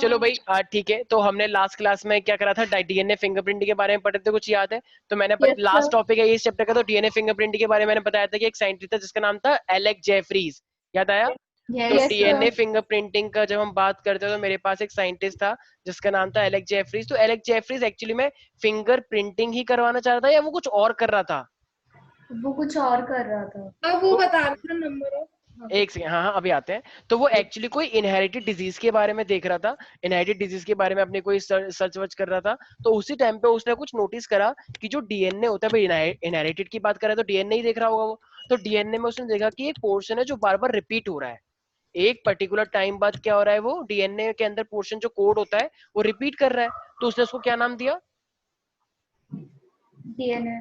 चलो भाई ठीक है। तो हमने लास्ट क्लास में क्या करा था, डीएनए फिंगरप्रिंट के बारे में पढ़े थे, कुछ याद है? तो मैंने यस लास्ट सर। टॉपिक है इस चैप्टर का, तो डीएनए फिंगरप्रिंट के बारे में मैंने बताया था कि एक साइंटिस्ट था जिसका नाम था एलेक जेफरीज। याद आया? तो यस डीएनए सर। फिंगरप्रिंटिंग का जब हम बात करते हैं तो मेरे पास एक साइंटिस्ट था जिसका नाम था एलेक जेफरीज। तो एलेक जेफरीज एक्चुअली में फिंगर प्रिंटिंग ही करवाना चाह रहा था या वो कुछ और कर रहा था? वो कुछ और कर रहा था। अब वो तो बता रहा था नंबर ऑफ। हाँ एक सेकंड, हाँ हाँ अभी आते हैं। तो वो एक्चुअली कोई इनहेरिटेड डिजीज के बारे में देख रहा था, इनहेरिटेड डिजीज के बारे में अपने कोई सर्च वर्च कर रहा था। तो उसी टाइम पे उसने कुछ नोटिस करा कि जो डीएनए होता है भाई, इनहेरिटेड की बात करें तो डीएनए ही देख रहा होगा वो। तो डीएनए में उसने देखा कि एक पोर्शन है जो बार बार रिपीट हो रहा है। एक पर्टिकुलर टाइम बाद क्या हो रहा है, वो डीएनए के अंदर पोर्शन जो कोड होता है वो रिपीट कर रहा है। तो उसने उसको क्या नाम दिया? डीएनए।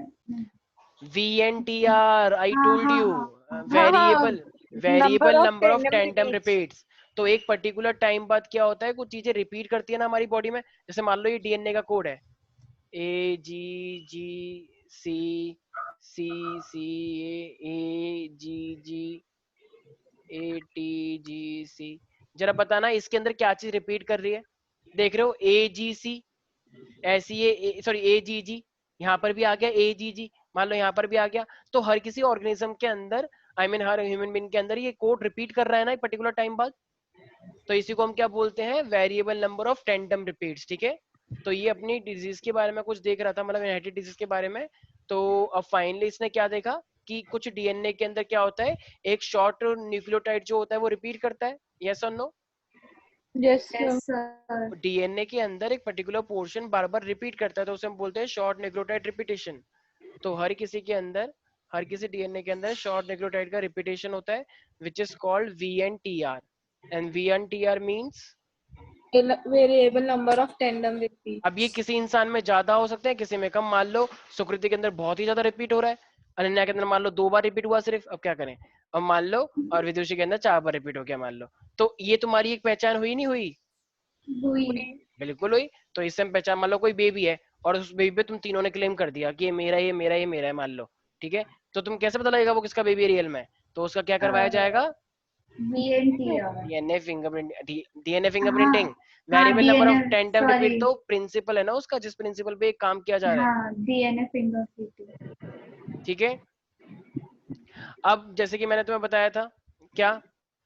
VNTR, आई हाँ टोल्ड हाँ यू। हाँ हाँ हाँ, variable number variable of number of tandem tandem repeats. Repeats. तो एक पर्टिकुलर टाइम बाद क्या होता है, कुछ चीजें रिपीट करती है ना हमारी बॉडी में। जैसे मान लो ये डीएनए का कोड है, AGC, CC, A, A, G, G, ATGC। जरा बताना इसके अंदर क्या चीज रिपीट कर रही है? देख रहे हो AGC, ऐसी ये सॉरी AGG, यहाँ पर भी आ गया AGG, मान लो यहाँ पर भी आ गया। तो हर किसी ऑर्गेनिज्म के अंदर, I mean her human being के अंदर ये कोड रिपीट कर रहा है ना एक पर्टिकुलर टाइम बाद। तो इसी को हम क्या बोलते हैं, variable number of tandem repeats. ठीक है। तो ये अपनी डिजीज के बारे में कुछ देख रहा था, मतलब इनहेरिटेड डिजीज के बारे में। तो अब फाइनली इसने क्या देखा कि कुछ डीएनए के अंदर क्या होता है, एक शॉर्ट न्यूक्लियोटाइड जो होता है वो रिपीट करता है। यस और no? Yes yes sir. DNA के अंदर एक पर्टिकुलर पोर्शन बार बार रिपीट करता है तो उसे हम बोलते हैं शॉर्ट न्यूक्लियोटाइड रिपीटेशन। तो हर किसी के अंदर, हर किसी डीएनए के अंदर शॉर्ट न्यूक्लियोटाइड का रिपीटेशन होता है, which is called VNTR। And VNTR means, variable number of tandem repeat. अब ये किसी इंसान में ज्यादा हो सकते हैं, किसी में कम। मान लो सुकृति के अंदर बहुत ही ज्यादा रिपीट हो रहा है, अनन्या के अंदर मान लो 2 बार रिपीट हुआ सिर्फ, अब क्या करें। अब मान लो और विदुषी के अंदर 4 बार रिपीट हो गया मान लो। तो ये तुम्हारी एक पहचान हुई नहीं हुई? हुई। बिल्कुल हुई। तो इससे हम पहचान, मान लो कोई बेबी है और उस बेबी पे तुम तीनों ने क्लेम कर दिया कि ये मेरा, ये मेरा, ये मेरा है मान लो। ठीक है। तो तुम कैसे पता लगेगा वो किसका बेबी है रियल में? तो उसका क्या करवाया जाएगा? VNTR। डीएनए फिंगरप्रिंट, डीएनए हाँ फिंगरप्रिंटिंग। हाँ variable number DNA. Of tandem sorry. Repeat तो प्रिंसिपल है ना उसका, जिस प्रिंसिपल पे काम किया जा रहा है। हाँ डीएनए फिंगरप्रिंटिंग। ठीक है। अब जैसे कि मैंने तुम्हें बताया था, क्या,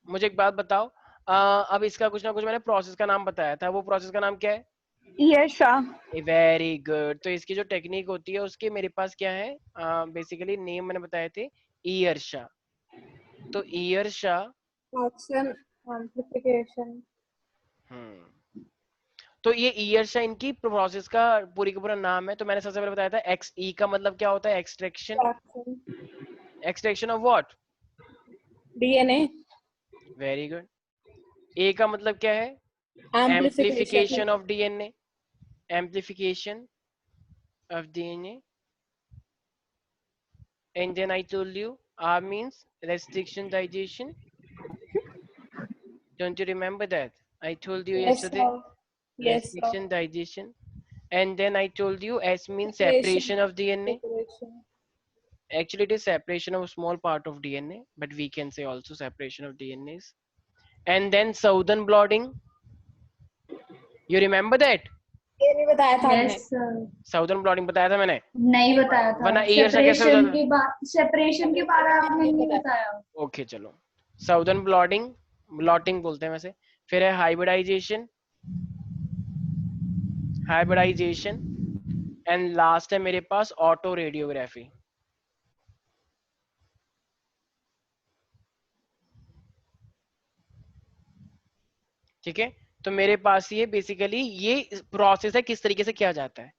मुझे एक बात बताओ, अब इसका कुछ ना कुछ मैंने प्रोसेस का नाम बताया था, वो प्रोसेस का नाम क्या है? Yes very good. तो इसकी जो टेक्निक होती है उसके मेरे पास क्या है, बेसिकली नेम मैंने बताए थे, ईयरशा। तो ईयरशा, एक्शन एम्प्लीफिकेशन। हम्म, तो ये ईयरशा इनकी प्रोसेस का पूरी का पूरा नाम है। तो मैंने सबसे पहले बताया था XE का मतलब क्या होता है, extraction. Action extraction of what? DNA very good. A का मतलब क्या है? Amplification. Amplification of DNA, amplification of DNA. And then I told you R means restriction digestion. Don't you remember that? I told you yes yesterday. Yes Restriction digestion. And then I told you S means separation separation of DNA. Separation. Actually, it is separation of a small part of DNA, but we can say also separation of DNAs. And then southern blotting. You remember that? ये नहीं बताया था yes आपने। Sir. Southern blotting बताया था मैंने, नहीं बताया था। वरना ईयर से कैसे हो सेपरेशन जाता? के बाद, सेपरेशन के बाद आपने नहीं बताया। ओके चलो, साउदर्न ब्लॉटिंग, ब्लॉटिंग बोलते हैं वैसे। फिर है हाइब्रिडाइजेशन, हाइब्रिडाइजेशन। एंड लास्ट है मेरे पास ऑटो रेडियोग्राफी। ठीक है। तो मेरे पास ये बेसिकली ये प्रोसेस है, किस तरीके से किया जाता है।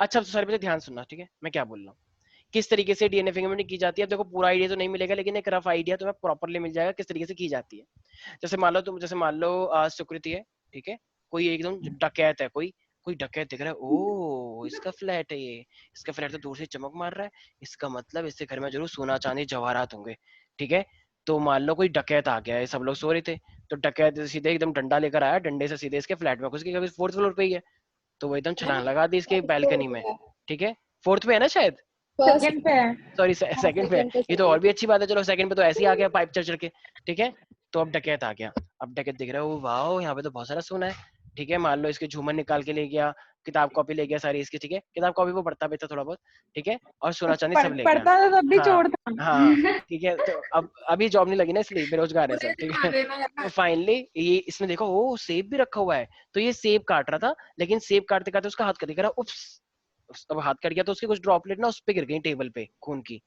अच्छा सर मुझे ध्यान सुनना, ठीक है मैं क्या बोल रहा हूँ, किस तरीके से डीएनए फिंगरप्रिंटिंग की जाती है। अब देखो पूरा आइडिया तो नहीं मिलेगा, लेकिन एक रफ आइडिया तुम्हें प्रॉपरली मिल जाएगा किस तरीके से की जाती है। जैसे मान लो तुम, जैसे मान लो सुकृति है, ठीक है, कोई एकदम डकैत है, कोई कोई डकैत दिख रहा है, ओ इसका फ्लैट है ये, इसका फ्लैट तो दूर से चमक मार रहा है, इसका मतलब इसके घर में जरूर सोना चांदी जवाहरात होंगे। ठीक है। तो मान लो कोई डकैत आ गया है, सब लोग सो रहे थे, तो डकैत सीधे एकदम डंडा लेकर आया, डंडे से सीधे इसके फ्लैट में घुस गया, 4th फ्लोर पे ही है, तो वो एकदम छलांग लगा दी इसके बैल्कनी में। ठीक है। 4th पे है ना शायद, सेकंड पे है। सॉरी हाँ सेकंड पे है। सेकंड पे ये तो चाहिए। और भी अच्छी बात है, चलो सेकंड पे तो ऐसे ही आ गया पाइप चढ़ चढ़ के। ठीक है। तो अब डकैत आ गया, अब डकैत देख रहा है, ओ वाओ यहाँ पे तो बहुत सारा सोना है, ठीक है, मान लो इसके झूमर निकाल के ले गया, किताब कॉपी ले गया सारी इसकी, ठीक है, किताब कॉपी वो पढ़ता भी था थोड़ा बहुत, ठीक है, और सोना चांदी सब ले गया। पढ़ता था तब भी हाँ चोर था। हाँ, ठीक है, तो अब अभी जॉब नहीं लगी ना, इसलिए बेरोजगार है सब, ठीक है। तो फाइनली ये इसने देखा ओ सेब भी रखा हुआ है, तो ये सेब काट रहा था, लेकिन सेब काटते काटते उसका हाथ कट गया, उप्स, अब हाथ कट गया तो उसके कुछ ड्रॉपलेट ना उस पे गिर गई टेबल पे खून की,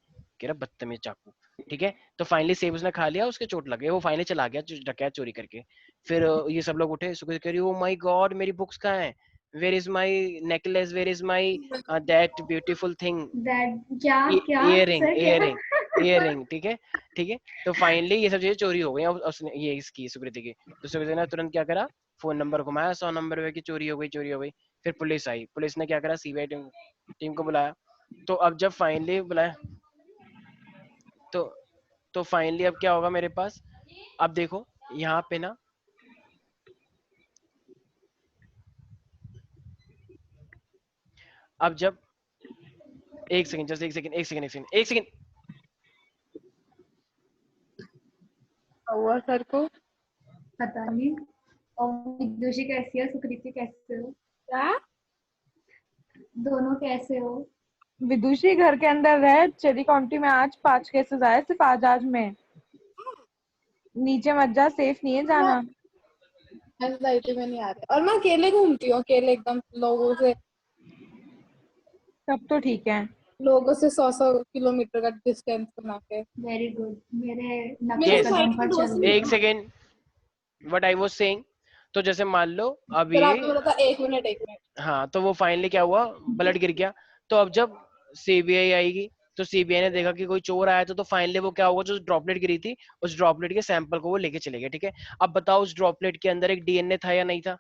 कह रहा बदतमीज चाकू, ठीक है। तो फाइनली सेब उसने खा लिया, उसके चोट लग गई, वो फाइनली चला गया डकैत चोरी करके। फिर ये सब लोग उठे, सुकृति कह रही ओ माय गॉड मेरी बुक्स कहाँ हैं, where is my necklace, where is my that beautiful thing, that क्या क्या इयररिंग सर क्या? इयररिंग इयररिंग, ठीक है, ठीक है। तो फाइनली ये सब चीजें चोरी हो गई, अब उसने ये इसकी सुकृति की, तो सुकृति ने तुरंत क्या करा, फोन नंबर घुमाया 100 नंबर पे कि चोरी हो गई, चोरी हो गई। फिर पुलिस आई, पुलिस ने क्या करा, सीबीआई टीम को बुलाया। तो अब जब फाइनली बुलाया, तो फाइनली अब क्या होगा मेरे पास, अब देखो यहाँ पे ना, अब जब एक सेकंड, जस्ट एक सेकंड हुआ सर को पता नहीं। और विदुषी कैसी है, सुकृति कैसे हो, क्या? दोनों कैसे हो? विदुषी घर के अंदर रहे, चेरी काउंटी में आज 5 केसेस आए, सिर्फ आज में। नीचे मत जा, सेफ नहीं है जाना। एंजाइटी में नहीं आ रहे, और मैं अकेले घूमती हूँ, अकेले एकदम लोगों से, सब तो ठीक है। लोगों से 100 किलोमीटर का डिस्टेंस बना के। वेरी गुड, मेरे मेरे नक्शे कदम पर चल रही एक हो। Second, what I was saying, तो जैसे मान लो अब फिर ये, आपने बोला था 1 मिनट। हाँ, तो वो फाइनली क्या हुआ, ब्लड गिर गया। तो अब जब सीबीआई आएगी, तो सीबीआई ने देखा कि कोई चोर आया, तो फाइनली वो क्या होगा, जो ड्रॉपलेट गिरी थी उस ड्रॉपलेट के सैंपल को वो लेके चले गए, ठीक है। अब बताओ उस ड्रॉपलेट के अंदर एक डीएनए था या नहीं था,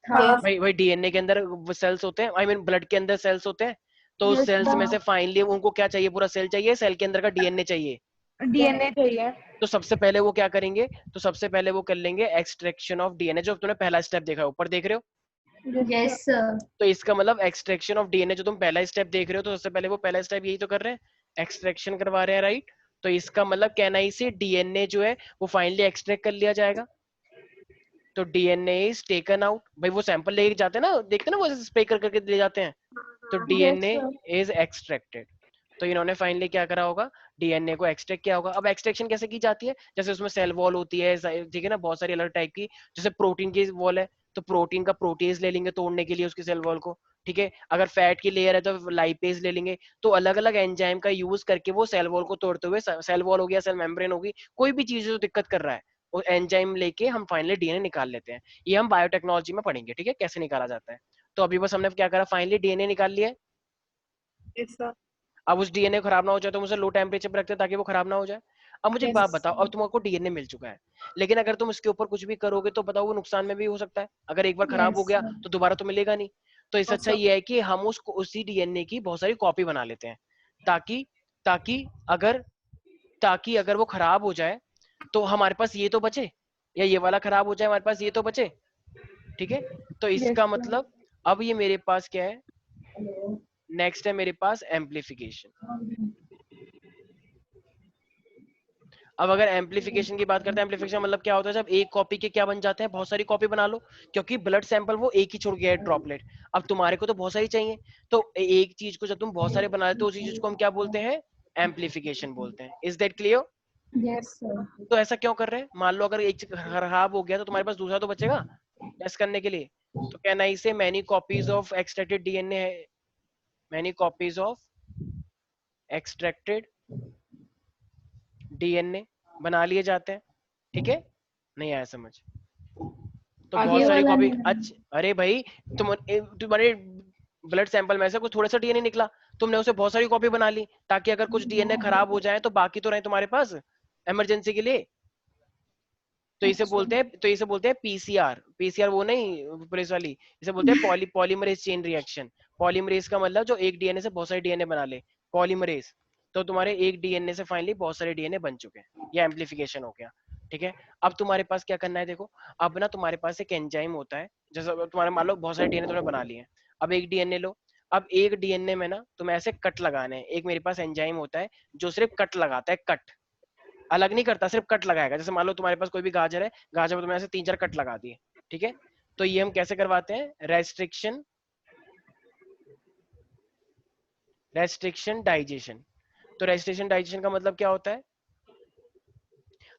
हाँ भाई भाई डीएनए के अंदर वो सेल्स होते हैं, आई मीन ब्लड के अंदर सेल्स होते हैं, तो उस Yes, सेल्स में हाँ। से फाइनली उनको क्या चाहिए, पूरा सेल चाहिए, सेल के अंदर का डीएनए चाहिए। डीएनए चाहिए। तो सबसे पहले वो क्या करेंगे, तो सबसे पहले वो कर लेंगे एक्सट्रैक्शन ऑफ डीएनए, जो तुमने पहला स्टेप देखा है ऊपर देख रहे हो, यस सर। तो इसका मतलब एक्सट्रैक्शन ऑफ डीएनए जो तुम पहला स्टेप देख रहे हो, तो सबसे पहले वो पहला स्टेप यही तो कर रहे हैं, एक्सट्रैक्शन करवा रहे हैं, राइट। तो इसका मतलब कहना ही से डीएनए जो है वो फाइनली एक्सट्रैक्ट कर लिया जाएगा, तो डीएनए इज टेकन आउट, भाई वो सैंपल लेके जाते हैं ना, देखते हैं ना वो स्प्रे कर करके ले जाते हैं, तो डीएनए इज एक्सट्रैक्टेड। तो इन्होंने फाइनली क्या करा होगा, डीएनए को एक्सट्रैक्ट किया होगा। अब एक्सट्रैक्शन कैसे की जाती है, जैसे उसमें सेल वॉल होती है, ठीक है ना, बहुत सारी अलग टाइप की, जैसे प्रोटीन की वॉल है, तो प्रोटीन का प्रोटीज ले लेंगे तोड़ने के लिए उसकी सेल वॉल को, ठीक है। अगर फैट की लेयर है तो लाइपेज ले लेंगे, तो अलग अलग एंजाइम का यूज करके वो सेल वॉल को तोड़ते हुए, सेल वॉल हो गया, सेल मेम्ब्रेन होगी, कोई भी चीज जो दिक्कत कर रहा है, वो एंजाइम लेके हम फाइनली डीएनए निकाल लेते हैं। ये हम बायोटेक्नोलॉजी में पढ़ेंगे, ठीक है, कैसे निकाला जाता है। तो अभी बस हमने क्या करा, फाइनली डीएनए निकाल लिया है। अब उस डीएनए खराब ना हो जाए तो मुझे लो टेम्परेचर पे रखते हैं ताकि वो खराब ना हो जाए। अब मुझे एक बात बताओ, अब तुमको डीएनए मिल चुका है, लेकिन अगर तुम इसके ऊपर कुछ भी करोगे तो बताओ वो नुकसान में भी हो सकता है, अगर एक बार खराब हो यस गया सर। तो दोबारा तो मिलेगा नहीं। तो इससे अच्छा ये है कि हम उसको उसी डीएनए की बहुत सारी कॉपी बना लेते हैं, ताकि ताकि अगर ताकि अगर वो खराब हो जाए तो हमारे पास ये तो बचे, या ये वाला खराब हो जाए हमारे पास ये तो बचे, ठीक है। तो इसका मतलब अब ये मेरे पास क्या है, नेक्स्ट है मेरे पास एम्पलीफिकेशन। अब अगर एम्पलीफिकेशन की बात करते हैं, एम्पलीफिकेशन मतलब क्या होता है, जब एक कॉपी के क्या बन जाते हैं, बहुत सारी कॉपी बना लो, क्योंकि ब्लड सैंपल वो एक ही छोड़ गया है ड्रॉपलेट, अब तुम्हारे को तो बहुत सारी चाहिए, तो एक चीज को जब तुम बहुत सारे बना लेते हो उसी चीज को हम क्या बोलते हैं, एम्पलीफिकेशन बोलते हैं। Is that clear? Yes sir. तो ऐसा क्यों कर रहे हैं, मान लो अगर एक चीज खराब हो गया तो तुम्हारे पास दूसरा तो बचेगा टेस्ट करने के लिए, तो कहना इसे many copies of extracted DNA है, many copies of extracted DNA बना लिए जाते हैं, ठीक है। नहीं आया समझ, तो बहुत ये सारी वाला कॉपी, नहीं। अच्छा अरे भाई तुम्हारे ब्लड सैंपल में से कुछ थोड़ा सा डीएनए निकला, तुमने उसे बहुत सारी कॉपी बना ली, ताकि अगर कुछ डीएनए खराब हो जाए तो बाकी तो रहे तुम्हारे पास इमरजेंसी के लिए। तो इसे बोलते हैं, पीसीआर, पीसीआर वो नहीं पुलिस वाली, इसे बोलते हैं पॉलीमरेज चेन रिएक्शन। पॉलीमरेज का मतलब जो एक डीएनए से बहुत सारे डीएनए बना ले, पॉलीमरेज। तो तुम्हारे एक डीएनए से फाइनली बहुत सारे डीएनए बन चुके हैं, ये एम्पलीफिकेशन हो गया, ठीक है। अब तुम्हारे पास क्या करना है, देखो अब ना तुम्हारे पास एक एंजाइम होता है, जैसे तुम्हारे मान लो बहुत सारे डीएनए तुमने बना लिए हैं, अब एक डीएनए लो, अब एक डीएनए में ना तुम्हें ऐसे कट लगाने हैं, एक मेरे पास एंजाइम होता है जो सिर्फ कट लगाता है, कट अलग नहीं करता, सिर्फ कट लगाएगा। जैसे मान लो तुम्हारे पास कोई भी गाजर है, गाजर में तुमने ऐसे 3-4 कट लगा दिए, ठीक है। तो ये हम कैसे करवाते हैं, रेस्ट्रिक्शन डाइजेशन। तो रेस्ट्रिक्शन डाइजेशन का मतलब क्या होता है,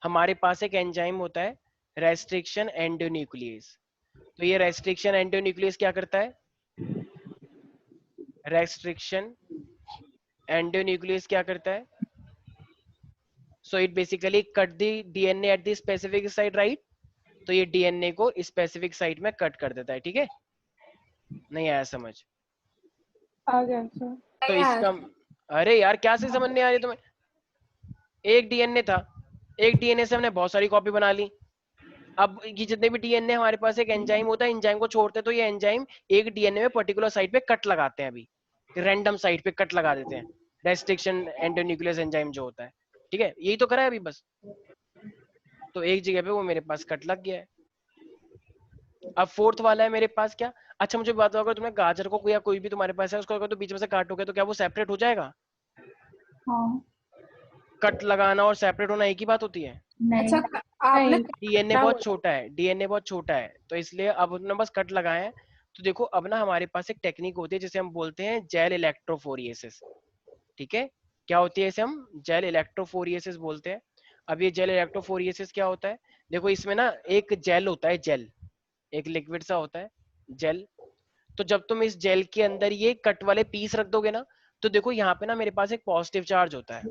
हमारे पास एक एंजाइम होता है रेस्ट्रिक्शन एंडोन्यूक्लियस। तो ये रेस्ट्रिक्शन एंडोन्यूक्लियस क्या करता है, रेस्ट्रिक्शन एंडोन्यूक्लियस क्या करता है, so it basically cut the DNA at the specific site, right. तो ये डीएनए को स्पेसिफिक साइट में कट कर देता है, ठीक है। नहीं आया समझ, आ गया सर। तो नहीं आया। इसका, अरे यार क्या से समझ नहीं आ रही तुम्हें, एक डीएनए था, एक डीएनए से हमने बहुत सारी कॉपी बना ली। अब ये जितने भी डीएनए हमारे पास एक एंजाइम होता है, एंजाइम को छोड़ते हैं, तो ये एंजाइम एक डीएनए में पर्टिकुलर साइट पे कट लगाते हैं, अभी रैंडम साइट पे कट लगा देते हैं, रेस्ट्रिक्शन एंडोन्यूक्लियस एंजाइम जो होता है, ठीक है। यही तो करा है अभी बस, तो एक जगह पे वो मेरे पास कट लग गया है। अब फोर्थ वाला है मेरे पास क्या, अच्छा मुझे बात, अगर तुम्हें गाजर को या कोई भी तुम्हारे पास है, उसको अगर तो बीच में से काटोगे तो क्या वो सेपरेट हो जाएगा, हाँ कट लगाना और सेपरेट होना एक ही बात होती है। नहीं अच्छा आपने डीएनए क्या बहुत बोला? छोटा है, डीएनए बहुत छोटा है, तो इसलिए अब उन्होंने बस कट लगाए हैं। तो देखो अब ना हमारे पास एक टेक्निक होती है जिसे हम बोलते हैं जेल इलेक्ट्रोफोरिएसिस, ठीक है। क्या होती है, इसे हम जेल इलेक्ट्रोफोरिएसिस बोलते हैं। अब ये जेल इलेक्ट्रोफोरिएसिस क्या होता है, देखो इसमें ना एक जेल होता है, जेल एक लिक्विड सा होता है जेल। तो जब तुम इस जेल के अंदर ये कट वाले पीस रख दोगे ना, तो देखो यहाँ पे ना मेरे पास एक पॉजिटिव चार्ज होता है।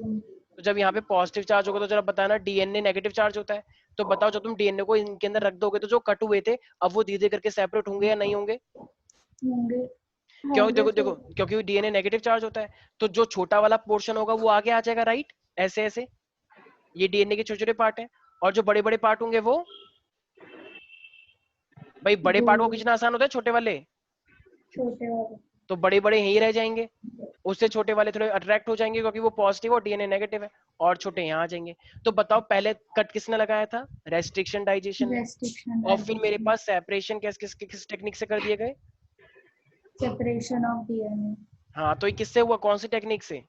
तो जब यहाँ पे पॉजिटिव चार्ज होगा तो जरा बताना, डीएनए नेगेटिव चार्ज होता है। तो बताओ जब तुम डीएनए को इनके अंदर रख दोगे तो जो कट हुए थे अब वो धीरे धीरे करके सेपरेट होंगे या नहीं होंगे, होंगे। क्यों, देखो देखो क्योंकि डीएनए नेगेटिव चार्ज होता है, तो जो छोटा वाला पोर्शन होगा वो आगे आ जाएगा, राइट, ऐसे ऐसे, ये डीएनए के छोटे छोटे पार्ट है। और जो बड़े बड़े पार्ट होंगे वो, भाई बड़े पार्ट को दूर खींचना आसान होता है, छोटे वाले छोटे वाले तो बड़े बड़े यहीं रह जाएंगे, उससे छोटे वाले थोड़े अट्रैक्ट हो जाएंगे क्योंकि वो पॉजिटिव और डीएनए नेगेटिव है, और छोटे यहाँ आ जाएंगे। तो बताओ पहले कट किसने लगाया था, रेस्ट्रिक्शन डाइजेशन ने, रेस्ट्रिक्शन और फिर मेरे पास सेपरेशन किस टेक्निक से कर दिए गए, सेपरेशन ऑफ डीएनए हाँ तो ये किससे हुआ, कौन सी टेक्निक से,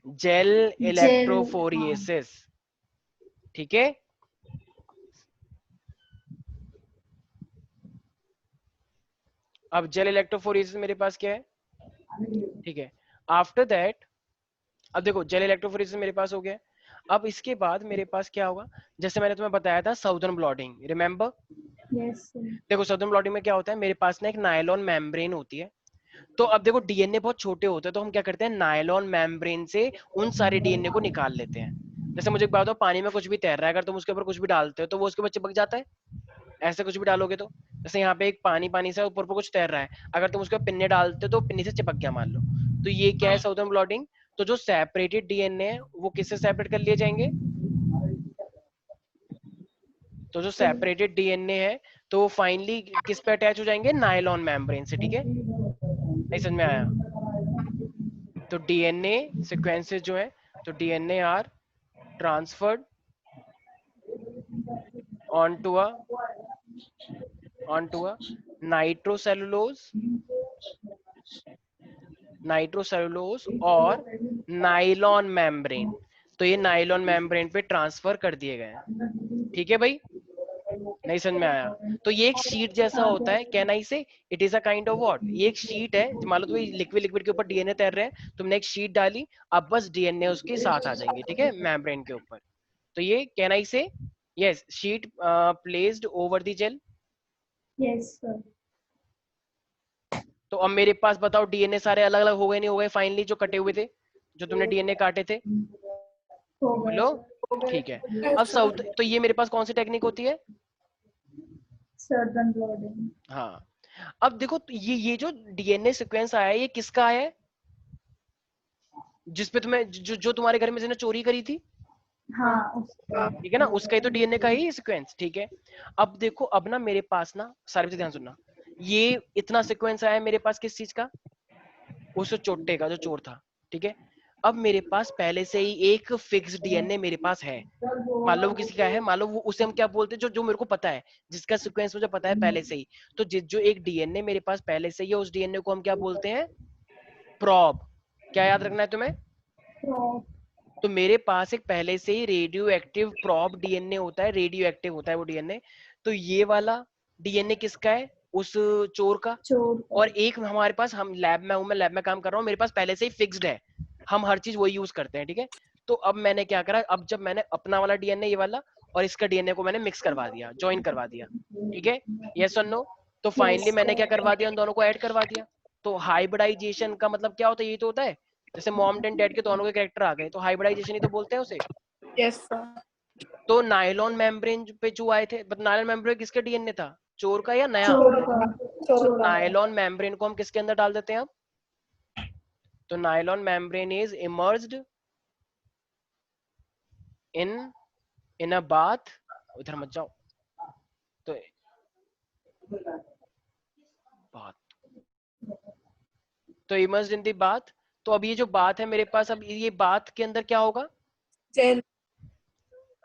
जेल जेल। इलेक्ट्रोफोरिएसिस, ठीक है। अब जेल इलेक्ट्रोफोरेसिस मेरे पास क्या है, ठीक है। आफ्टर दैट, अब देखो जेल इलेक्ट्रोफोरेसिस मेरे पास हो गया। अब इसके बाद मेरे पास क्या होगा, जैसे मैंने तुम्हें बताया था साउदर्न ब्लॉटिंग, रिमेम्बर। यस देखो साउदर्न ब्लॉटिंग में क्या होता है, मेरे पास ना एक नायलॉन मेम्ब्रेन होती है। तो अब देखो डीएनए बहुत छोटे होते हैं, तो हम क्या करते हैं, नायलॉन मेम्ब्रेन से उन सारे डीएनए को निकाल लेते हैं। जैसे मुझे एक बात बताओ, पानी में कुछ भी तैर रहा है, अगर तुम उसके ऊपर कुछ भी डालते हो तो वो उसके ऊपर चिपक जाता है, ऐसे कुछ भी डालोगे तो। जैसे यहाँ पे एक पानी पानी से ऊपर पर कुछ तैर रहा है, अगर तुम उसके पिन्ने डालते हो तो पिन्नी से चिपक गया मान लो। तो ये क्या है, साउदर्न ब्लॉटिंग। तो जो सेपरेटेड डीएनए है वो किससे सेपरेट कर लिए जाएंगे, तो जो सेपरेटेड डीएनए है तो वो फाइनली किस पे अटैच हो जाएंगे, नायलॉन मेम्ब्रेन से, ठीक है। नहीं समझ में आया, तो डीएनए सीक्वेंसेस जो है, तो DNA are transferred onto a onto a nitrocellulose और नाइलॉन मेम्ब्रेन। तो ये नाइलॉन मेम्ब्रेन पे ट्रांसफर कर दिए गए हैं, ठीक है भाई, नहीं समझ में आया। तो ये एक शीट जैसा होता है, कैन आई से it is a kind of what, ये एक शीट है, मान लो तुम्हें लिक्विड लिक्विड के ऊपर डीएनए तैर रहे हैं, तुमने एक शीट डाली, अब बस डीएनए उसके साथ आ जाएंगे, ठीक है, मेम्ब्रेन के ऊपर। तो ये can I say, yes, sheet placed over the gel. Yes sir तो अब मेरे पास बताओ डीएनए सारे अलग अलग हो गए नहीं हो गए, फाइनली जो कटे हुए थे, जो तुमने डीएनए काटे थे, हो गए बोलो, ठीक है। अब साउथ, तो ये मेरे पास कौन सी टेक्निक होती है, सर्दन ब्लॉटिंग हाँ। अब देखो तो ये जो डीएनए सीक्वेंस आया है ये किसका आया है, जिसपे तुम्हें जो तुम्हारे घर में जिसने चोरी करी थी, हाँ उसका ठीक है ना, उसका ही तो डीएनए का ही सीक्वेंस, ठीक है। अब देखो अब ना मेरे पास ना, सारे बच्चे ध्यान सुनना, ये इतना सीक्वेंस आया है मेरे पास किस चीज का, उस चोटे का जो चोर था, ठीक है। अब मेरे पास पहले से ही एक फिक्स डीएनए मेरे पास है, मान लो वो किसी का है, मान लो वो, उसे हम क्या बोलते हैं, जो जो मेरे को पता है, जिसका सीक्वेंस मुझे पता है पहले से ही। तो जो एक डीएनए मेरे पास पहले से ही है, उस डीएनए को हम क्या बोलते हैं, प्रॉब। क्या याद रखना है तुम्हें, तो मेरे पास एक पहले से ही रेडियो एक्टिव प्रॉप डीएनए होता है, रेडियो एक्टिव होता है वो डीएनए। तो ये वाला डीएनए किसका है? उस चोर का। और एक हमारे पास, हम लैब में हूं, मैं लैब में काम कर रहा हूँ, मेरे पास पहले से ही फिक्स्ड है, हम हर चीज वही यूज करते हैं, ठीक है। तो अब मैंने क्या करा, अब जब मैंने अपना वाला डीएनए ये वाला और इसका डीएनए को मैंने मिक्स करवा दिया, ज्वाइन करवा दिया, ठीक है, यस और नो। तो फाइनली मैंने क्या करवा दिया, उन दोनों को ऐड करवा दिया। तो हाइब्रिडाइजेशन का मतलब क्या होता है? यही तो होता है, जैसे मॉम एंड डैड के दोनों के कैरेक्टर आ गए, तो हाइब्रिडाइजेशन ही तो बोलते हैं उसे। Yes sir. तो नायलॉन मेम्ब्रेन पे जो आए थे, बट नायलॉन मेम्ब्रेन किसके डीएनए था, चोर का या नया? नायलॉन मेम्ब्रेन को हम किसके अंदर डाल देते हैं अब? तो nylon membrane is emerged in a bath, उधर मत जाओ, तो बाथ, तो इमर्ज्ड इन द बाथ। तो अब ये जो बात है मेरे पास, अब ये बात के अंदर क्या होगा? जेल।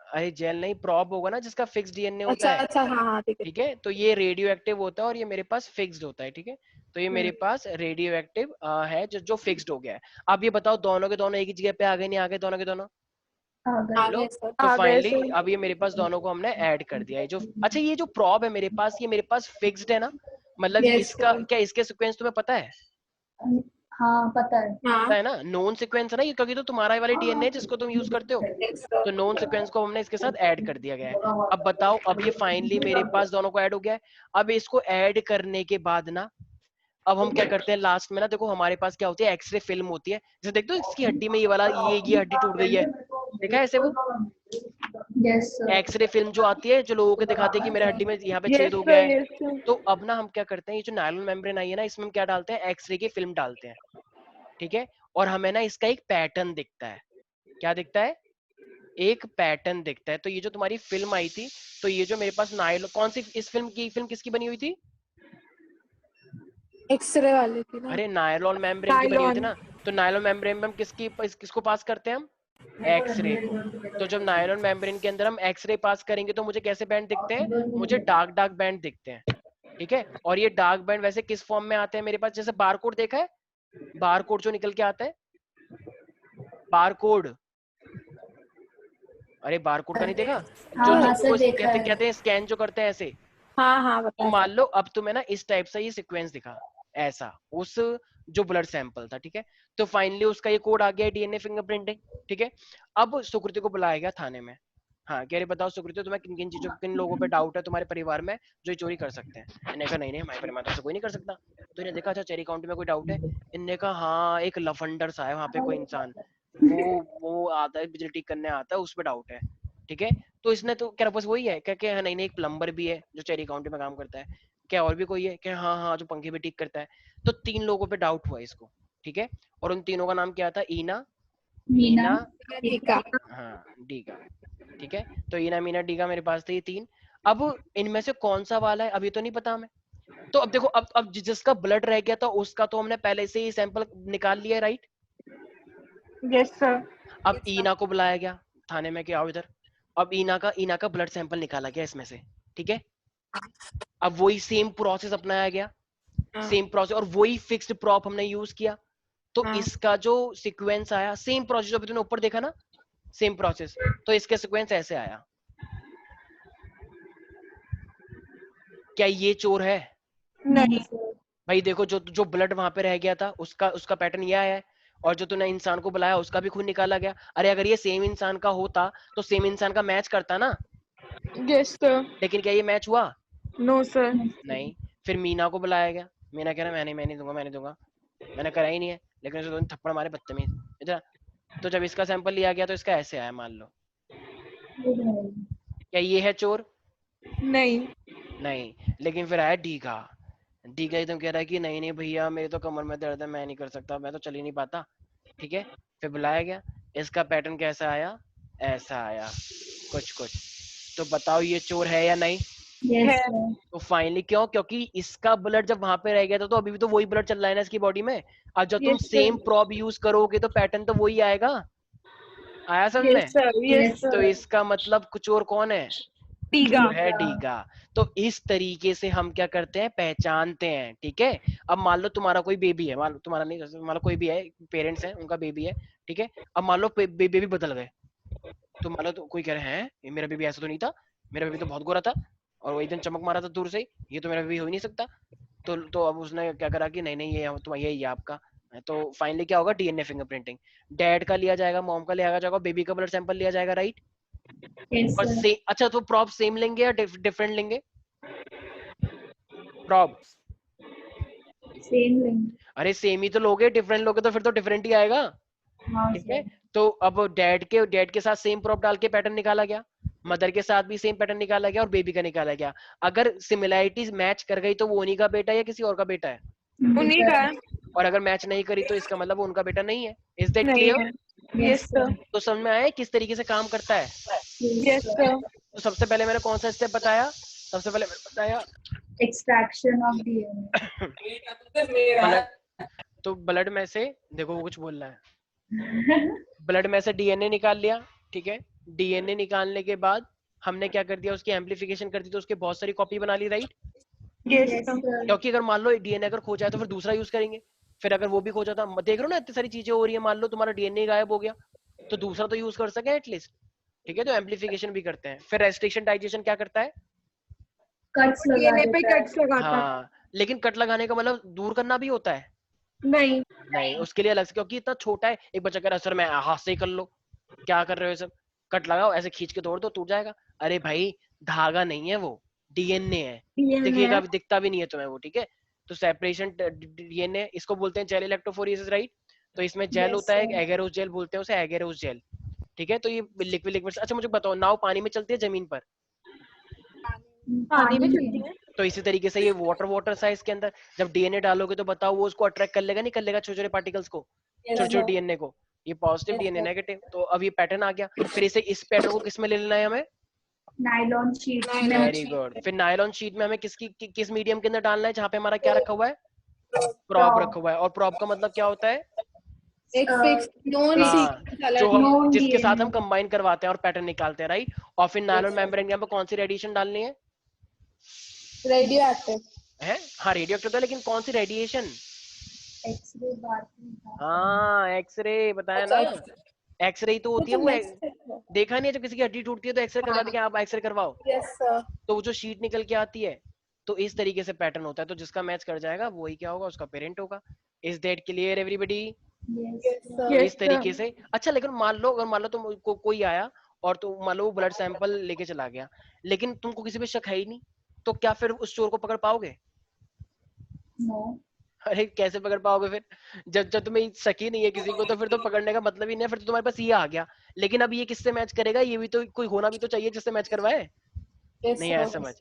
अरे जेल नहीं, प्रॉप होगा ना, जिसका फिक्स डीएनए होता अच्छा है, अच्छा, हाँ हाँ ठीक है। ठीक है। तो ये रेडियो एक्टिव होता है और ये मेरे पास फिक्स्ड होता है, ठीक है। तो ये मेरे पास रेडियो एक्टिव है जो फिक्स्ड हो गया है। अब ये बताओ दोनों के दोनों एक ही जगह पे आ गए, नहीं आ गए दोनों के दोनों? आ लो, गए सर। तो आ गए फाइनली सर। अब ये मेरे पास दोनों को हमने ऐड कर दिया है। जो अच्छा ये जो प्रॉब है मेरे पास, ये मेरे पास फिक्स्ड है ना, मतलब Yes, इसका sir. क्या, इसके सीक्वेंस तुम्हें पता है? हाँ पता है। पता हाँ। है ना, नोन सीक्वेंस है ना ये, क्योंकि तो तुम्हारा वाले डीएनए जिसको तुम यूज करते हो। Yes, sir. तो नोन सीक्वेंस को हमने इसके साथ ऐड कर दिया गया है। अब बताओ, अब ये फाइनली मेरे पास दोनों को ऐड हो गया है। अब इसको ऐड करने के बाद ना, अब हम क्या करते हैं लास्ट में ना, देखो हमारे पास क्या होती है, एक्सरे फिल्म होती है, जैसे देखते हो इसकी हड्डी में ये वाला, ये हड्डी टूट गई है, देखा है ऐसे वो यस सर। एक्सरे फिल्म जो आती है, जो लोगों को दिखाती है कि मेरे हड्डी में यहाँ पे यस छेद हो गया सर, है। Yes sir. तो अब ना हम क्या करते हैं, ये जो नायलॉन मेम्ब्रेन आई है ना, इसमें हम क्या डालते हैं, एक्सरे की फिल्म डालते हैं, ठीक है। और हमें ना इसका एक पैटर्न दिखता है, क्या दिखता है, एक पैटर्न दिखता है। तो ये जो तुम्हारी फिल्म आई थी, तो ये जो मेरे पास नायलॉन, कौन सी इस फिल्म किसकी बनी हुई थी? एक्सरे वाले की ना। अरे नायलॉन मेम्ब्रेन की बनी हुई थी नायलॉन। ना। तो नायलॉन मेम्ब्रेन में हम किसको पास करते हैं, हम एक्सरे को। तो जब नायलॉन मेम्ब्रेन के अंदर हम एक्सरे पास करेंगे तो मुझे कैसे बैंड दिखते हैं, मुझे डार्क डार्क बैंड दिखते हैं, ठीक है। और ये डार्क बैंड वैसे किस फॉर्म में आते हैं मेरे पास, जैसे बारकोड देखा है, बारकोड जो निकल के आता है, बारकोड, अरे बारकोड का नहीं देखा, जो हाँ हाँ जो सर वो देखा कहते है। कहते हैं स्कैन जो करते हैं ऐसे। हाँ हाँ तो बता मान सर। लो अब तुम्हें ना इस टाइप से ये सीक्वेंस दिखा, ऐसा उस जो ब्लड सैंपल था, ठीक है। तो फाइनली उसका ये कोड आ गया डीएनए फिंगरप्रिंटिंग, ठीक है। अब सुकृति को बुलाया गया थाने में। हाँ कह रहे बताओ सुकृति, तुम्हें किन किन चीजों, किन लोगों पे डाउट है तुम्हारे परिवार में जो ये चोरी कर सकते हैं? इन्होंने कहा नहीं नहीं हमारे परिवार में से कोई नहीं कर सकता। तो इन्हें देखा अच्छा चेरी काउंटी में कोई डाउट है? इनने कहा हाँ एक लफंडर सा है वहां पे कोई इंसान, वो आता है बिजली ठीक करने आता है, उस पर डाउट है, ठीक है। तो इसने तो क्या बस वही है क्या कि हाँ नहीं नहीं एक प्लम्बर भी है जो चेरी काउंटी में काम करता है, क्या और भी कोई है क्या? हाँ हाँ जो पंखे भी ठीक करता है। तो 3 लोगों पे डाउट हुआ इसको, ठीक है। और उन तीनों का नाम क्या था, ईना, मीना, मीना, ठीक है। हाँ डीगा, ठीक है। तो ईना मीना डीगा मेरे पास थे ये 3। अब इनमें से कौन सा वाला है अभी तो नहीं पता हमें। तो अब देखो, अब जिसका ब्लड रह गया था उसका तो हमने पहले से ही सैंपल निकाल लिया, राइट। Yes sir. अब ईना को बुलाया गया थाने में कि आओ इधर। अब ईना का ब्लड सैंपल निकाला गया इसमें से, ठीक है। अब वही सेम प्रोसेस अपनाया गया, हाँ सेम प्रोसेस, और वही फिक्स्ड प्रॉप हमने यूज किया। तो हाँ। इसका जो सीक्वेंस आया, सेम प्रोसेस अभी तुमने ऊपर देखा ना, सेम प्रोसेस। तो इसका सीक्वेंस ऐसे आया। क्या ये चोर है? नहीं। भाई देखो, जो जो ब्लड वहां पे रह गया था उसका उसका पैटर्न ये आया है, और जो तूने इंसान को बुलाया उसका भी खून निकाला गया। अरे अगर ये सेम इंसान का होता तो सेम इंसान का मैच करता ना, यस सर। लेकिन क्या ये मैच हुआ? No sir. नहीं। फिर मीना को बुलाया गया, मीना कह रहा मैं नहीं दूंगा, मैं नहीं दूंगा, मैंने करा ही नहीं है, लेकिन उसे थप्पड़ मारे बदतमीज इधर। तो जब इसका सैंपल लिया गया तो इसका ऐसे आया, मान लो। क्या ये है चोर? नहीं। नहीं। लेकिन फिर आया डीगा, डीगा एकदम कह रहा है कि नहीं नहीं भैया मेरे तो कमर में दर्द है, मैं नहीं कर सकता, मैं तो चल ही नहीं पाता, ठीक है। फिर बुलाया गया, इसका पैटर्न कैसा आया, ऐसा आया कुछ कुछ। तो बताओ ये चोर है या नहीं? है। तो फाइनली क्यों, क्योंकि इसका ब्लड जब वहां पे रह गया था तो अभी भी तो वही ब्लड चल रहा है ना इसकी बॉडी में। अब जब तुम yes same sir. Probe use करोगे तो पैटर्न तो वही आएगा। आया समझ में? यस सर, यस तो सर। इसका मतलब कुछ और कौन है, टीगा। चोर है डीगा। तो इस तरीके से हम क्या करते हैं, पहचानते हैं, ठीक है। अब मान लो तुम्हारा कोई बेबी है, मान लो तुम्हारा नहीं, मान लो कोई भी है, पेरेंट्स हैं, उनका बेबी है, ठीक है। अब मान लो बेबी बदल गए, तो मान लो तो कोई कह रहे हैं ये मेरा बेबी ऐसा तो नहीं था, मेरा बेबी तो बहुत गोरा था और वो एकदम चमक मारा था दूर से, ये तो मेरा बेबी हो ही नहीं सकता। तो अब उसने क्या करा कि नहीं नहीं ये तुम्हारा यही है आपका। तो फाइनली क्या होगा, डीएनए फिंगरप्रिंटिंग, डैड का लिया जाएगा, मॉम का लिया जाएगा, बेबी का ब्लड सैंपल लिया जाएगा, राइट। Yes, और sir. से अच्छा तो प्रॉप सेम लेंगे या डिफरेंट लेंगे प्रॉप? Same link. अरे सेम ही तो लोगे, डिफरेंट लोगे तो फिर तो डिफरेंट ही आएगा, हाँ ठीक है। sir. तो अब डैड के साथ सेम प्रॉप डाल के पैटर्न निकाला गया, मदर के साथ भी सेम पैटर्न निकाला गया और बेबी का निकाला गया। अगर सिमिलैरिटीज मैच कर गई तो वो उन्हीं का बेटा है या किसी और का बेटा है, उन्हीं का है। और अगर मैच नहीं करी तो इसका मतलब वो उनका बेटा नहीं है। इज दैट नहीं क्लियर? है। Yes, yes sir. सर। तो समझ में आया किस तरीके से काम करता है। Yes, yes sir. सर। तो सबसे पहले मैंने कौन सा स्टेप बताया, सबसे पहले मैंने बताया Extraction of DNA. ब्लड, तो ब्लड में से देखो वो कुछ बोल रहा है, ब्लड में से डीएनए निकाल लिया, ठीक है। डीएनए निकालने के बाद हमने क्या कर दिया, उसकी एम्पलीफिकेशन कर दी, तो उसके बहुत सारी कॉपी बना ली, right. Yes Yes, sir. sir. क्योंकि अगर मान लो डीएनए अगर खो जाए तो फिर दूसरा यूज करेंगे, फिर अगर वो भी खो जाता, देख रहे हो ना इतनी सारी चीजें हो रही है, मान लो तुम्हारा डीएनए गायब हो गया तो दूसरा तो यूज कर सके एटलीस्ट, ठीक है। तो एम्पलीफिकेशन भी करते हैं। फिर रेस्ट्रिक्शन डाइजेशन क्या करता है, Cuts लगा डीएनए पे देता है. कट्स लगाता है। हाँ लेकिन कट लगाने का मतलब दूर करना भी होता है, नहीं। नहीं उसके लिए अलग से, क्योंकि इतना छोटा है। एक बच्चा कह रहा है सर मैं हाथ से ही कर लो, क्या कर रहे हो सब, कट लगाओ ऐसे खींच के तोड़ दो टूट जाएगा। अरे भाई धागा नहीं है वो, डीएनए है, दिखेगा भी, दिखता भी नहीं है तुम्हें वो, ठीक है। तो सेपरेशन डीएनए, इसको बोलते हैं जेल इलेक्ट्रोफोरेसिस, राइट। तो इसमें जेल Yes, होता है, sir. एगेरोस जेल बोलते हैं उसे, एगेरोस जेल, ठीक है। तो ये लिक्विड लिक्विड। अच्छा मुझे बताओ, नाव पानी में चलती है जमीन पर? पानी में चलती है। तो इसी तरीके से ये वाटर वाटर साइज के अंदर जब डीएनए डालोगे तो बताओ वो उसको अट्रैक्ट कर लेगा, नहीं कर लेगा, छोटे छोटे पार्टिकल्स को, छोटे छोटे डीएनए को, ये पॉजिटिव डीएनए नेगेटिव। तो अब ये पैटर्न आ गया, फिर इसे इस पैटर्न को किस में ले लेना है हमें, Nylon sheet. Very good. फिर नायलॉन शीट में हमें किस मीडियम के अंदर डालना है जहाँ पे हमारा क्या रखा हुआ है, प्रॉप रखा हुआ है। और प्रॉप का मतलब क्या होता है, एक फिक्स नोन हाँ सीक्वेंस जो हम known जिसके साथ DNA. हम कंबाइन करवाते हैं और पैटर्न निकालते हैं, राइट। और फिर नायलॉन मेम्ब्रेन के यहाँ पे कौन सी रेडिएशन डालनी है, रेडियो एक्टिव है हाँ रेडियो एक्टिव था, लेकिन कौन सी रेडिएशन, X-ray बात नहीं था. हाँ एक्सरे बताया ना, एक्सरे ही तो होती है वो, देखा नहीं है जब किसी की हड्डी टूटती है तो एक्सरे करवा दी, आप एक्सरे करवाओ, यस सर तो वो जो शीट निकल के आती है, तो इस तरीके से पैटर्न होता है। तो जिसका मैच कर जाएगा वही क्या होगा, उसका पेरेंट होगा। Is that clear everybody? Yes, yes sir. तो Yes, इस तरीके से। अच्छा लेकिन मान लो, अगर मान लो तुम कोई आया और तो मान लो वो ब्लड सैंपल लेके चला गया, लेकिन तुमको किसी पे शक है ही नहीं, तो क्या फिर उस चोर को पकड़ पाओगे? No. अरे कैसे पकड़ पाओगे फिर, जब तुम्हें शक ही नहीं है किसी को, तो फिर तो पकड़ने का मतलब ही नहीं है, फिर तो तुम्हारे पास ये आ गया। लेकिन अब ये किससे मैच करेगा, ये भी तो कोई होना भी तो चाहिए जिससे मैच करवाए, यस नहीं आया सर समझ।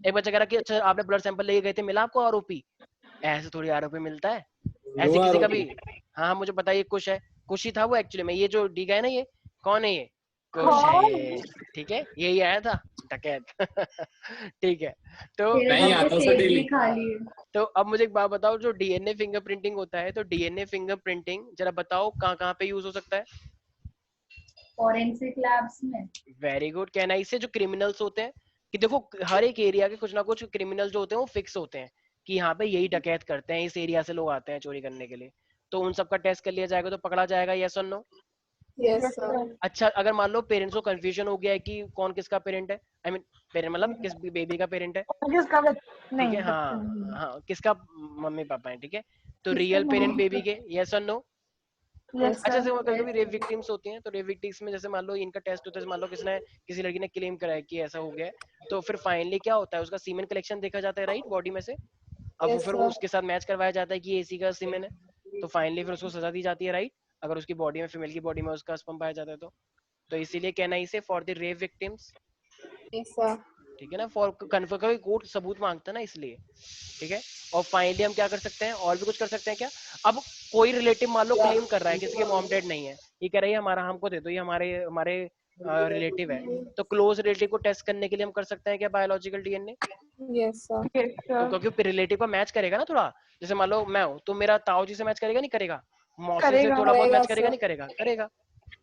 एक बच्चा कह रहा कि अच्छा आपने ब्लड सैंपल लेके गए थे, मिला आपको आरोपी? ऐसे थोड़ी आरोपी मिलता है, ऐसे किसी का भी। हाँ हाँ मुझे पता है, ये कुश है, कुश ही था वो एक्चुअली में। ये जो डी है ना, ये कौन है, ये कुश है, ठीक है, यही आया था डकैत ठीक है। तो तेरे नहीं घर आता पे उसे सेब डेली। भी खा लिए. तो अब मुझे एक बात बताओ, जो डीएनए फिंगरप्रिंटिंग होता है, तो डीएनए फिंगरप्रिंटिंग जरा बताओ कहाँ कहाँ पे यूज हो सकता है? Forensic labs में. Very good. कहना इससे जो क्रिमिनल्स होते हैं, कि देखो हर एक एरिया के कुछ ना कुछ क्रिमिनल जो होते हैं वो फिक्स होते हैं कि यहाँ पे यही डकैत करते हैं, इस एरिया से लोग आते हैं चोरी करने के लिए, तो उन सबका टेस्ट कर लिया जाएगा तो पकड़ा जाएगा, यस और नो? यस सर अच्छा अगर मान लो पेरेंट्स को कंफ्यूजन हो गया है कि कौन किसका पेरेंट है, आई मीन पेरेंट मतलब किस बेबी का पेरेंट है, किसका ठीक नहीं है, हाँ हाँ किसका मम्मी पापा है, ठीक है। तो रियल पेरेंट बेबी के, यस और नो? यस अच्छा सर। जैसे कभी कभी रेप विक्टिम्स होती हैं, तो रेप विक्टिम्स में जैसे मान लो इनका टेस्ट होता है, मान लो किसी लड़की ने क्लेम करा है कि ऐसा हो गया है, तो फिर फाइनली क्या होता है, उसका सीमेन कलेक्शन देखा जाता है, राइट, बॉडी में से। अब वो यस फिर वो सर उसके साथ मैच करवाया जाता है कि ये इसी का सीमेन है, तो फाइनली फिर उसको सजा दी जाती है, राइट, अगर उसकी बॉडी में, फीमेल की बॉडी में उसका स्पर्म पाया जाता है तो इसीलिए कहना इसे for the rape victims, yes sir ठीक है ना, फॉर कन्फर्म का कोर्ट सबूत मांगता है ना, इसलिए, ठीक है। और फाइनली हम क्या कर सकते हैं, और भी कुछ कर सकते हैं क्या? अब कोई रिलेटिव मान लो क्लेम कर रहा है, किसी के मॉम डैड नहीं है, ये कह रही है हमारा, हमको दे दो, ये हमारे हमारे रिलेटिव है, तो क्लोज रिलेटिव को टेस्ट करने के लिए हम कर सकते हैं क्या बायोलॉजिकल डीएनए? यस सर तो क्योंकि रिलेटिव का मैच करेगा ना थोड़ा, जैसे मान लो मैं हूँ तो मेरा ताऊ जी से मैच करेगा नहीं करेगा, मौसी से करेगा। थोड़ा बहुत मैच करेगा करेगा sir. नहीं करेगा, करेगा।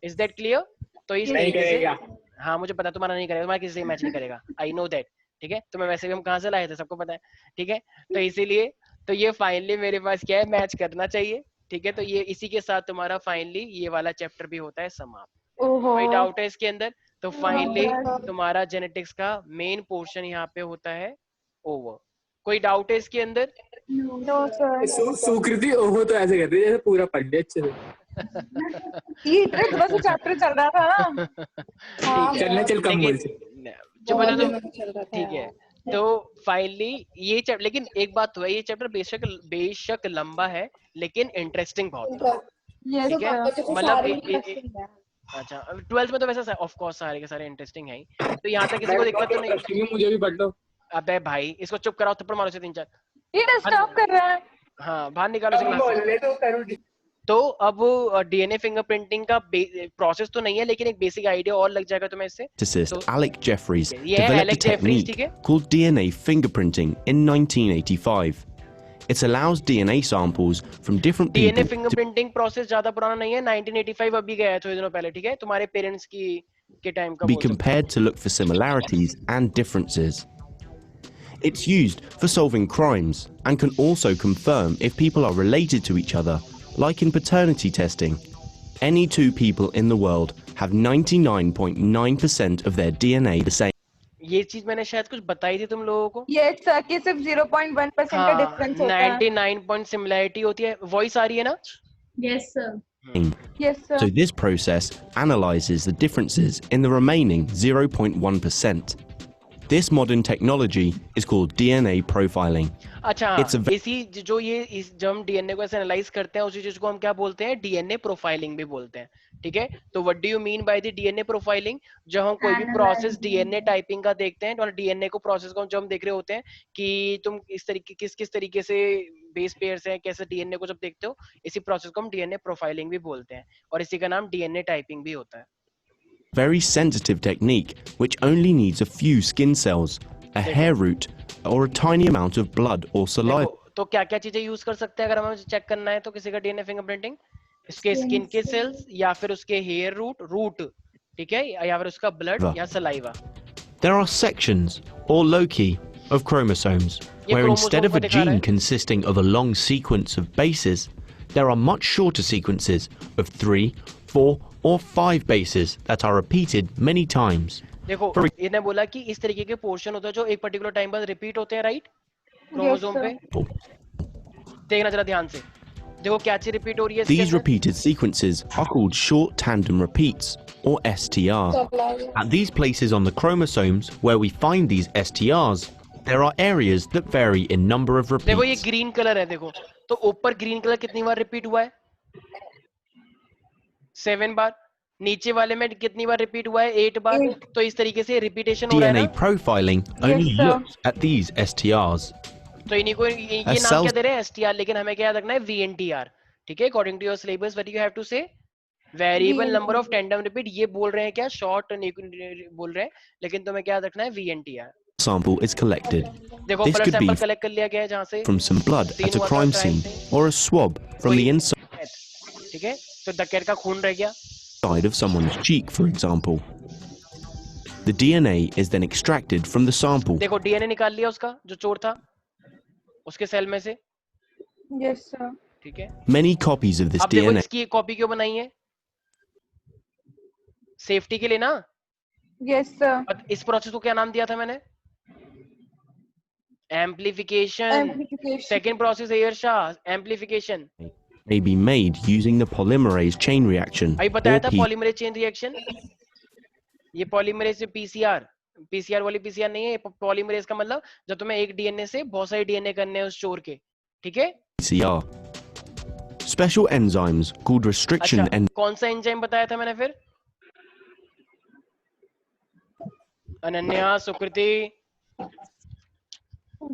Is that clear? तो इस नहीं तरीके से, करेगा। हाँ मुझे पता तुम्हारा नहीं करेगा, तुम्हारा किसी से मैच नहीं करेगा, आई नो दैट, ठीक है, तो मैं वैसे भी हम कहाँ से लाए थे सबको पता है, ठीक है। तो इसीलिए तो ये फाइनली मेरे पास क्या है, मैच करना चाहिए, ठीक है। तो ये इसी के साथ तुम्हारा फाइनली ये वाला चैप्टर भी होता है समाप्त। ओहो कोई डाउट है इसके अंदर? तो फाइनली बस। तुम्हारा जेनेटिक्स का मेन पोर्शन यहाँ पे होता है ओवर। कोई डाउट है इसके अंदर? No sir. सुकृति ओहो तो ऐसे करती है जैसे पूरा पढ़ लिया अच्छे से। ये इतने दिनों से चैप्टर चल रहा था ना। हाँ, ठीक है, चलना चल कम बोल लेकिन से। जो बहुत बोले तो दिनों से चल रहा था ठीक है। यार। तो फाइनली ये चैप्टर, लेकिन एक बात तो है, ये चैप्टर बेशक लंबा है लेकिन इंटरेस्टिंग बहुत है, यस ठीक है। सर। तो मतलब सारे interesting है। अच्छा 12th में तो वैसे ऑफ कोर्स सारे के सारे इंटरेस्टिंग है ही, तो यहाँ तक किसी को दिक्कत तो नहीं? मुझे भी पढ़ लो। अबे भाई इसको चुप कराओ, थप्पड़ मारो से 3-4। ये डिस्टर्ब कर रहा है। हाँ बाहर निकालो इसे क्लास से। बोलने तो करूँ। तो अब डीएनए फिंगरप्रिंटिंग का प्रोसेस तो नहीं है, लेकिन एक बेसिक आइडिया और लग जाएगा तुम्हें इससे। Geneticist So- Alec Jeffreys ये है developed a Alec Jeffreys, technique ठीक है। called DNA fingerprinting in 1985. It allows DNA samples from different DNA people to fingerprinting process ज्यादा पुराना नहीं है, 1985 अभी गया है थोड़े दिनों पहले, ठीक है। तुम्हारे पेरेंट्स की के टाइम का be बोल सकते compared to look for similarities and differences. It's used for solving crimes and can also confirm if people are related to each other, like in paternity testing. Any two people in the world have 99.9% of their DNA the same. हैं। ये चीज मैंने शायद कुछ बताई थी तुम लोगों को। ये सर कि सिर्फ 0.1% का डिफरेंस होता है। 99 पॉइंट सिमिलैरिटी होती है। वॉइस आ रही है ना? Yes sir. Yes So sir. this process analyzes the differences in the remaining 0.1%. This modern technology is called DNA profiling. अच्छा It's a इसी जो ये जब हम डीएनए को ऐसे एनालाइज करते हैं उसी चीज को हम क्या बोलते हैं, डीएनए प्रोफाइलिंग भी बोलते हैं, ठीक है। तो what do you mean by the DNA profiling? जब हम कोई भी प्रोसेस डीएनए टाइपिंग का देखते हैं, तो डीएनए को प्रोसेस को जब हम देख रहे होते हैं कि तुम इस तरीके किस तरीके से बेस पेयर्स हैं, कैसे डीएनए को जब देखते हो, इसी प्रोसेस को हम डीएनए प्रोफाइलिंग भी बोलते हैं, और इसी का नाम डीएनए टाइपिंग भी होता है। Very sensitive technique which only needs a few skin cells, a hair root, or a tiny amount of blood or saliva. देखो, तो क्या क्या चीजें यूज कर सकते हैं अगर हमें चेक करना है तो किसी का डीएनए फिंगरप्रिंटिंग? इसके स्किन के सेल्स, या फिर उसके हेयर रूट, ठीक है, या फिर उसका ब्लड या saliva. There are sections, or loci, of chromosomes, ये where chromosome instead of को a दिखा रहा gene है। consisting of a long sequence of bases, there are much shorter sequences of 3, 4, or 5 bases that are repeated many times. देखो For- इसने बोला कि इस तरीके के पोर्शन होते हैं जो एक पर्टिकुलर टाइम बाद रिपीट होते हैं, राइट, क्रोमोसोम sir. पे। देखना जरा ध्यान से, देखो क्या चीज रिपीट हो रही है इसके These अंदर? repeated sequences are called short tandem repeats, or STR. Supply. At these places on the chromosomes where we find these STRs, there are areas that vary in number of देखो ये repeats. Green colour है, देखो तो ऊपर green colour कितनी बार repeat हुआ है? 7 बार। नीचे वाले में कितनी बार रिपीट हुआ है? 8 बार। तो इस तरीके से रिपीटेशन हो रहा है DNA ना। profiling only Yes, sir. looks at these STRs. तो इन्हीं को ये नाम cells- क्या दे रहे हैं? STR, लेकिन हमें क्या याद रखना है? VNTR, ठीक है। According to your syllabus what you have to say, variable number of tandem repeat. ये बोल रहे हैं क्या, शॉर्ट बोल रहे हैं, लेकिन तुम्हें क्या याद रखना है? VNTR। Sample is collected देखो This blood could be sample collect कर लिया गया है जहाँ से from some blood Seen at a what crime I'm trying scene to say? or a swab from the inside ठीक है। तो डकैत का खून रह गया, of someone's cheek, for example. The DNA is then extracted from the sample. देखो DNA निकाल लिया उसका जो चोर था उसके सेल में से, यस सर। ठीक है। Many copies of this अब देखो DNA इसकी कॉपी क्यों बनाई है? सेफ्टी के लिए ना। Yes sir. और इस प्रोसेस को क्या नाम दिया था मैंने? एम्प्लीफिकेशन। एम्प्लीफिकेशन। सेकंड प्रोसेस है ईर्षा, amplification. may be made using the polymerase chain reaction, अभी बताया or था P. Polymerase chain reaction. ये पॉलीमरेज से पीसीआर वाली पीसीआर नहीं है, पॉलीमरेज का मतलब जब तुम्हें एक डीएनए से बहुत सारे डीएनए करने हैं उस चोर के, ठीक है। PCR. Special enzymes called restriction अच्छा कौन सा एंजाइम बताया था मैंने फिर? अनन्या, सुकृति,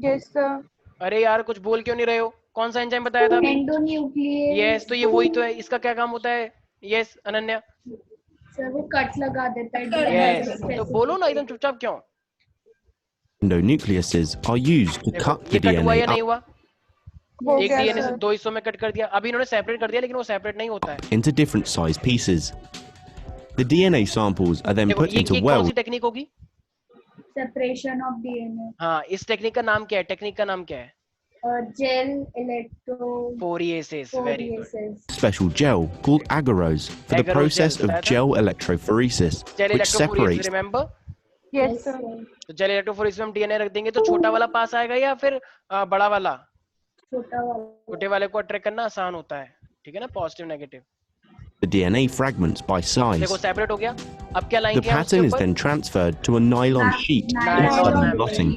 यस सर। अरे यार कुछ बोल क्यों नहीं रहे हो? कौन सा एंजाइम बताया था अभी? एंडोन्यूक्लियस। यस, तो ये वही तो है। इसका क्या काम होता है? यस अनन्या। सर वो कट लगा देता है यस, DNA तो बोलो ना, एकदम चुपचाप क्यों? endonucleases are used to देखो cut ये the कट हुआ या DNA नहीं up हुआ? हो एक गया डीएनए से सर। 2 हिस्सों में कट कर दिया। अभी इन्होंने सेपरेट कर दिया, लेकिन वो सेपरेट नहीं होता है। into different sized pieces. The DNA samples are then देखो put ये into कौन wells सी टेक्निक होगी? सेपरेशन ऑफ डीएनए, हाँ, इस टेक्निक का नाम क्या है? टेक्निक का नाम क्या है? Gel electrophoresis. Phoresis. Very good. Special gel called agarose for the Agarose process gel, of gel electrophoresis, gel which electrophoresis, separates remember? Yes sir. तो जेल इलेक्ट्रोफोरेसिस में हम डीएनए रख देंगे तो छोटा वाला पास आएगा या फिर बड़ा वाला? छोटा वाला। छोटे वाले को अट्रैक्ट करना आसान होता है, ठीक है ना, positive negative. the DNA fragments by size. देखो सेपरेट हो गया। अब क्या The लाएंगे हम उसके pattern is ऊपर? then transferred to a nylon sheet for Nylon sudden membrane. blotting.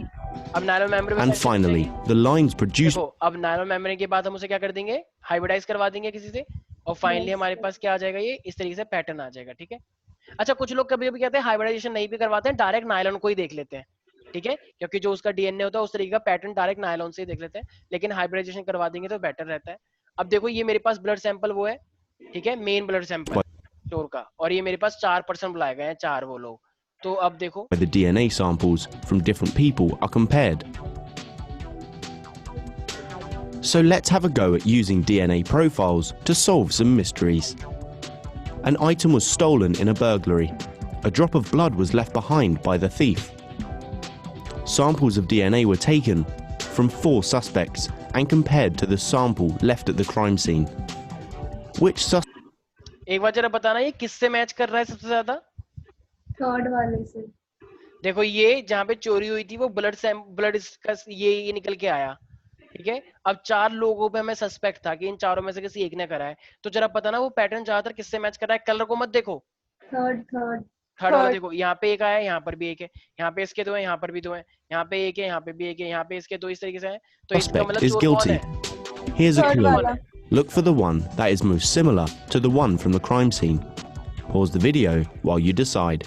अब nylon membrane And finally, the lines produced देखो अब नायलॉन मेम्ब्रेन के बाद हम उसे क्या कर देंगे? हाइब्रिडाइज करवा देंगे किसी से, और फाइनली हमारे पास क्या आ जाएगा? ये इस तरीके से पैटर्न आ जाएगा, ठीक है। अच्छा, कुछ लोग कभी कभी कहते हैं हाइब्रिडाइजेशन नहीं भी करवाते हैं, डायरेक्ट नायलॉन को ही देख लेते हैं, ठीक है, क्योंकि जो उसका डीएनए होता है उस तरीके का पैटर्न डायरेक्ट नायलॉन से ही देख लेते हैं, लेकिन हाइब्रिडाइजेशन करवा देंगे तो बेटर रहता है। अब देखो ये मेरे पास ब्लड सैंपल वो है, ठीक है, मेन ब्लड सैंपल स्टोर का, और ये मेरे पास 4% बुलाए गए हैं, 4 वो लोग। तो अब देखो where the DNA samples from different people are compared. So let's have a go at using DNA profiles to solve some mysteries. An item was stolen in a burglary. A drop of blood was left behind by the thief. Samples of DNA were taken from 4 suspects and compared to the sample left at the crime scene. Which suspect एक बार जरा बताना ये किससे match कर रहा है सबसे ज्यादा? थर्ड वाले से। देखो ये जहाँ पे चोरी हुई थी वो ब्लड इसका ये निकल के आया, ठीक है। अब 4 लोगों पे हमें सस्पेक्ट था कि इन चारों में से किसी एक ने करा है, तो जरा पता ना वो पैटर्न ज्यादातर किससे मैच कर रहा है? कलर को मत देखो, थर्ड वाला देखो, यहाँ पे एक आया है, यहाँ पर भी एक है, यहाँ पे इसके 2 है, यहाँ पर भी 2 है, यहाँ पे एक है, यहाँ पे भी एक है, यहाँ पे इसके 2, इस तरीके से है, तो इसका suspect मतलब is चोर कौन guilty? है? Here's a Third clue. wala. Look for the one that is most similar to the one from the crime scene. Pause the video while you decide.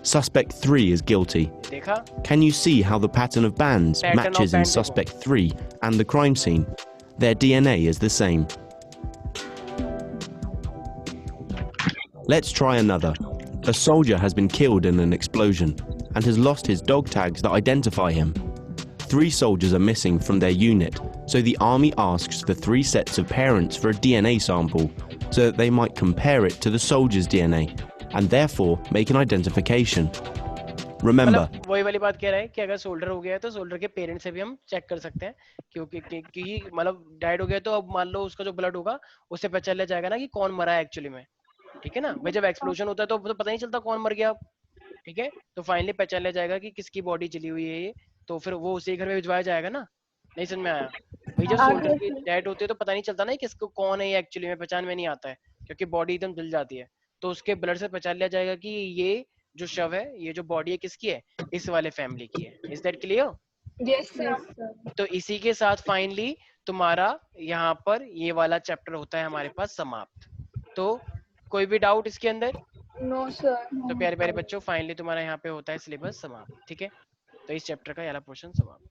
Suspect 3 is guilty. देखा? Can you see how the pattern of bands Pattern of matches in band suspect 3 and the crime scene? Their DNA is the same. Let's try another. A soldier has been killed in an explosion and has lost his dog tags that identify him. 3 soldiers are missing from their unit, so the army asks the 3 sets of parents for a DNA sample so that they might compare it to the soldier's DNA and therefore make an identification. Remember, मतलब वही वाली बात कह रहा है कि अगर solder हो गया है तो सोल्डर के पेरेंट्स से भी हम चेक कर सकते हैं, क्योंकि मतलब डाइड हो गया तो अब मान लो उसका जो ब्लड होगा उससे पता चल जाएगा ना कि कौन मरा है एक्चुअली में, ठीक है ना भाई। जब एक्सप्लोजन होता है तो पता नहीं चलता कौन मर गया, ठीक है, तो फाइनली पता चल जाएगा कि किसकी बॉडी चली हुई है ये, तो फिर वो उसी घर में भिजवाया जाएगा ना। नहीं समझ में आया भाई? जब सोल्डर की डेथ होती है तो पता नहीं चलता ना किसको कौन है ये एक्चुअली में, पहचान में नहीं आता है क्योंकि बॉडी एकदम जल जाती है, तो उसके ब्लड से पहचान लिया जाएगा कि ये जो शव है, ये जो बॉडी है किसकी है, इस वाले फैमिली की है। Is that clear? Yes yes sir. Sir. तो इसी के साथ फाइनली तुम्हारा यहाँ पर ये वाला चैप्टर होता है हमारे पास समाप्त। तो कोई भी डाउट इसके अंदर? No sir. तो प्यारे प्यारे बच्चों फाइनली तुम्हारा यहाँ पे होता है सिलेबस समाप्त, ठीक है। तो इस चैप्टर का ये वाला पोर्शन समाप्त।